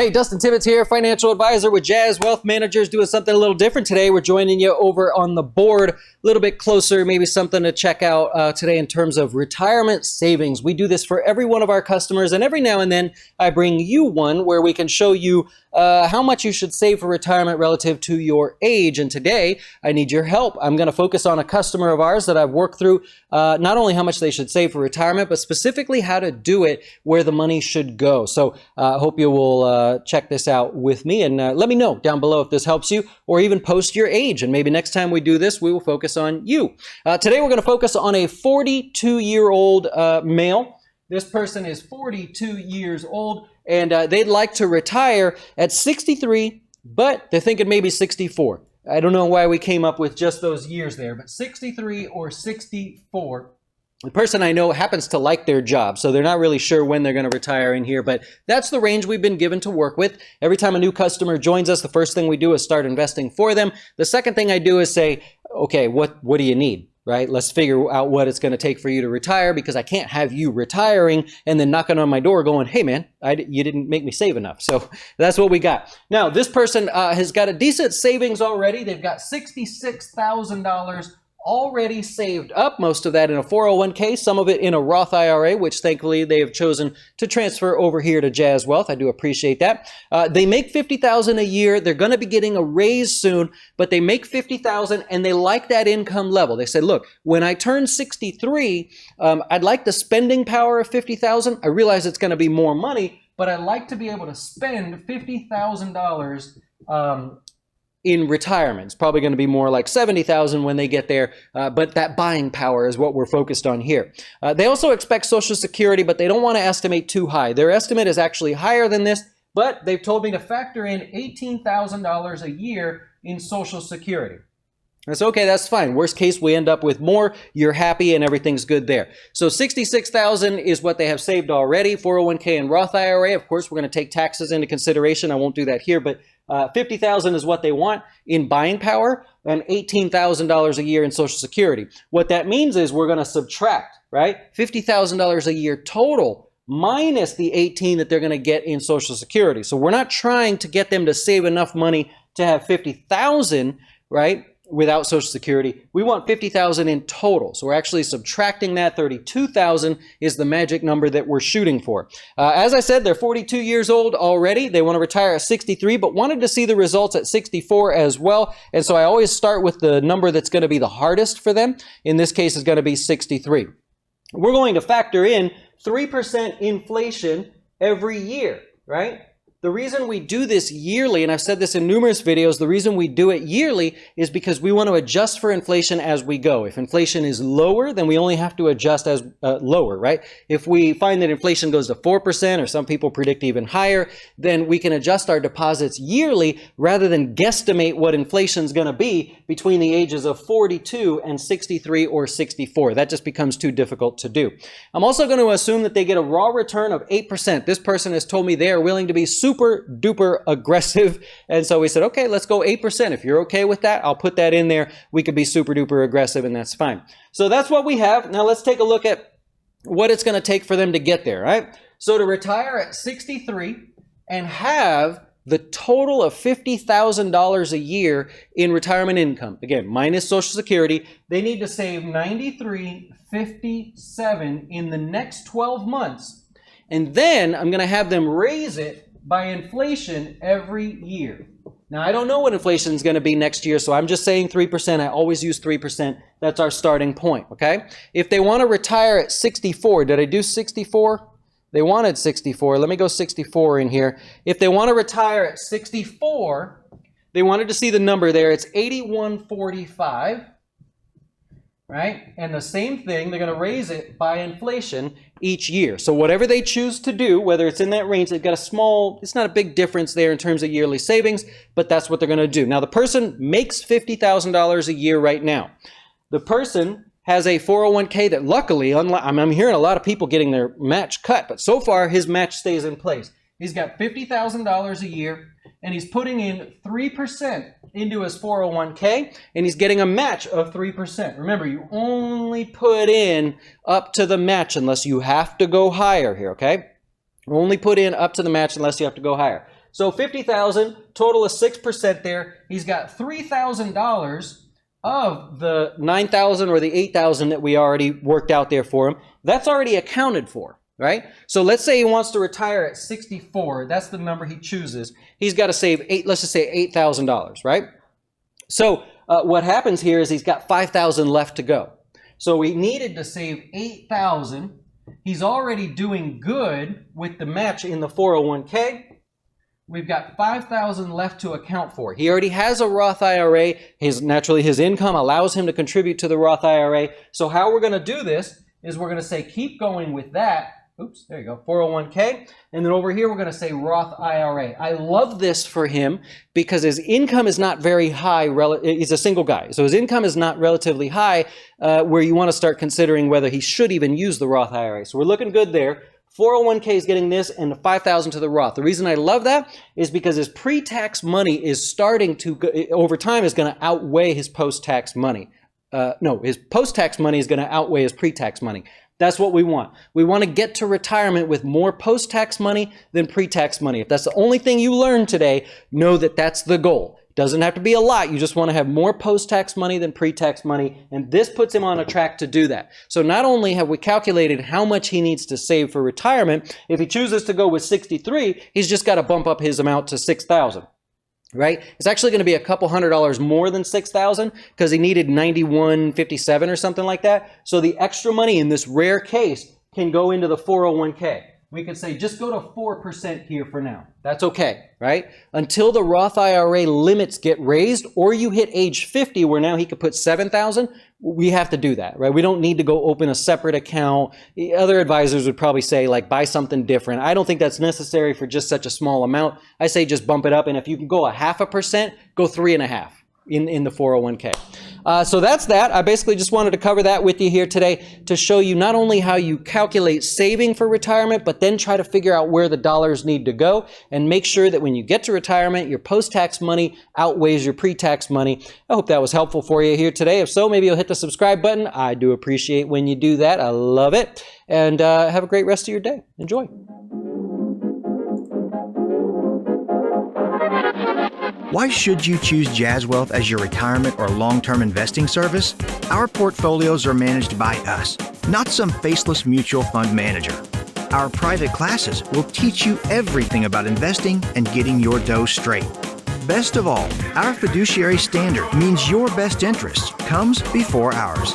Hey, Dustin Tibbetts here, financial advisor with Jazz Wealth Managers, doing something a little different today. We're joining you over on the board, a little bit closer, maybe something to check out today in terms of retirement savings. We do this for every one of our customers, and every now and then I bring you one where we can show you how much you should save for retirement relative to your age. And today, I need your help. I'm going to focus on a customer of ours that I've worked through, not only how much they should save for retirement, but specifically how to do it where the money should go. So I hope you will check this out with me, and let me know down below if this helps you, or even post your age. And maybe next time we do this, we will focus on you. Today, we're going to focus on a 42-year-old male. This person is 42 years old, and they'd like to retire at 63, but they're thinking maybe 64. I don't know why we came up with just those years there, but 63 or 64. The person I know happens to like their job, so they're not really sure when they're going to retire in here, but that's the range we've been given to work with. Every time a new customer joins us, the first thing we do is start investing for them. The second thing I do is say, okay, what do you need? Right? Let's figure out what it's going to take for you to retire, because I can't have you retiring and then knocking on my door going, hey man, you didn't make me save enough. So that's what we got. Now, this person has got a decent savings already. They've got $66,000 already saved up, most of that in a 401k, some of it in a Roth IRA, which thankfully they have chosen to transfer over here to Jazz Wealth. I do appreciate that. They make $50,000 a year. They're going to be getting a raise soon, but they make $50,000 and they like that income level. They said, look, when I turn 63, I'd like the spending power of $50,000. I realize it's going to be more money, but I'd like to be able to spend $50,000 in retirement. It's probably going to be more like $70,000 when they get there, but that buying power is what we're focused on here. They also expect Social Security, but they don't want to estimate too high. Their estimate is actually higher than this, but they've told me to factor in $18,000 a year in Social Security. That's okay, that's fine. Worst case, we end up with more. You're happy and everything's good there. So $66,000 is what they have saved already. 401k and Roth IRA. Of course, we're going to take taxes into consideration. I won't do that here, but $50,000 is what they want in buying power, and $18,000 a year in Social Security. What that means is we're going to subtract, right? $50,000 a year total minus the $18,000 that they're going to get in Social Security. So we're not trying to get them to save enough money to have $50,000, right, without Social Security. We want $50,000 in total. So we're actually subtracting that. $32,000 is the magic number that we're shooting for. As I said, they're 42 years old already. They want to retire at 63, but wanted to see the results at 64 as well. And so I always start with the number that's going to be the hardest for them. In this case, is going to be 63. We're going to factor in 3% inflation every year, right? The reason we do this yearly, and I've said this in numerous videos, the reason we do it yearly is because we want to adjust for inflation as we go. If inflation is lower, then we only have to adjust as lower, right? If we find that inflation goes to 4%, or some people predict even higher, then we can adjust our deposits yearly rather than guesstimate what inflation is going to be between the ages of 42 and 63 or 64. That just becomes too difficult to do. I'm also going to assume that they get a raw return of 8%. This person has told me they are willing to be super duper aggressive. And so we said, okay, let's go 8%. If you're okay with that, I'll put that in there. We could be super duper aggressive, and that's fine. So that's what we have. Now let's take a look at what it's going to take for them to get there, right? So to retire at 63 and have the total of $50,000 a year in retirement income, again, minus Social Security, they need to save $93.57 in the next 12 months. And then I'm going to have them raise it by inflation every year. Now, I don't know what inflation is going to be next year, so I'm just saying 3%. I always use 3%. That's our starting point, okay? If they want to retire at 64, did I do 64? They wanted 64. Let me go 64 in here. If they want to retire at 64, they wanted to see the number there. It's 8145. Right? And the same thing, they're going to raise it by inflation each year. So whatever they choose to do, whether it's in that range, they've got a small, it's not a big difference there in terms of yearly savings, but that's what they're going to do. Now, the person makes $50,000 a year right now. The person has a 401k that luckily, I'm hearing a lot of people getting their match cut, but so far his match stays in place. He's got $50,000 a year, and he's putting in 3% into his 401k, and he's getting a match of 3%. Remember, you only put in up to the match unless you have to go higher here, okay? Only put in up to the match unless you have to go higher. So $50,000, total of 6% there. He's got $3,000 of the $9,000 or the $8,000 that we already worked out there for him. That's already accounted for, right? So let's say he wants to retire at 64. That's the number he chooses. He's got to save let's just say $8,000, right? So what happens here is he's got $5,000 left to go. So we needed to save $8,000. He's already doing good with the match in the 401k. We've got $5,000 left to account for. He already has a Roth IRA. Naturally, his income allows him to contribute to the Roth IRA. So how we're going to do this is we're going to say keep going with that. Oops, there you go, 401k. And then over here, we're going to say Roth IRA. I love this for him because his income is not very high. He's a single guy. So his income is not relatively high where you want to start considering whether he should even use the Roth IRA. So we're looking good there. 401k is getting this and the $5,000 to the Roth. The reason I love that is because his pre-tax money is starting to, over time, is going to outweigh his post-tax money. His post-tax money is going to outweigh his pre-tax money. That's what we want. We want to get to retirement with more post-tax money than pre-tax money. If that's the only thing you learned today, know that that's the goal. Doesn't have to be a lot. You just want to have more post-tax money than pre-tax money, and this puts him on a track to do that. So not only have we calculated how much he needs to save for retirement, if he chooses to go with 63, he's just got to bump up his amount to $6,000. Right? It's actually going to be a couple $100 more than $6,000 because he needed $91.57 or something like that. So the extra money in this rare case can go into the 401k. We could say just go to 4% here for now. That's okay, right? Until the Roth IRA limits get raised or you hit age 50 where now he could put $7,000, we have to do that, right? We don't need to go open a separate account. Other advisors would probably say like buy something different. I don't think that's necessary for just such a small amount. I say just bump it up, and if you can go 0.5%, go 3.5% in the 401k. So that's that. I basically just wanted to cover that with you here today to show you not only how you calculate saving for retirement, but then try to figure out where the dollars need to go and make sure that when you get to retirement, your post-tax money outweighs your pre-tax money. I hope that was helpful for you here today. If so, maybe you'll hit the subscribe button. I do appreciate when you do that. I love it. And have a great rest of your day. Enjoy. Why should you choose Jazz Wealth as your retirement or long-term investing service? Our portfolios are managed by us, not some faceless mutual fund manager. Our private classes will teach you everything about investing and getting your dough straight. Best of all, our fiduciary standard means your best interest comes before ours.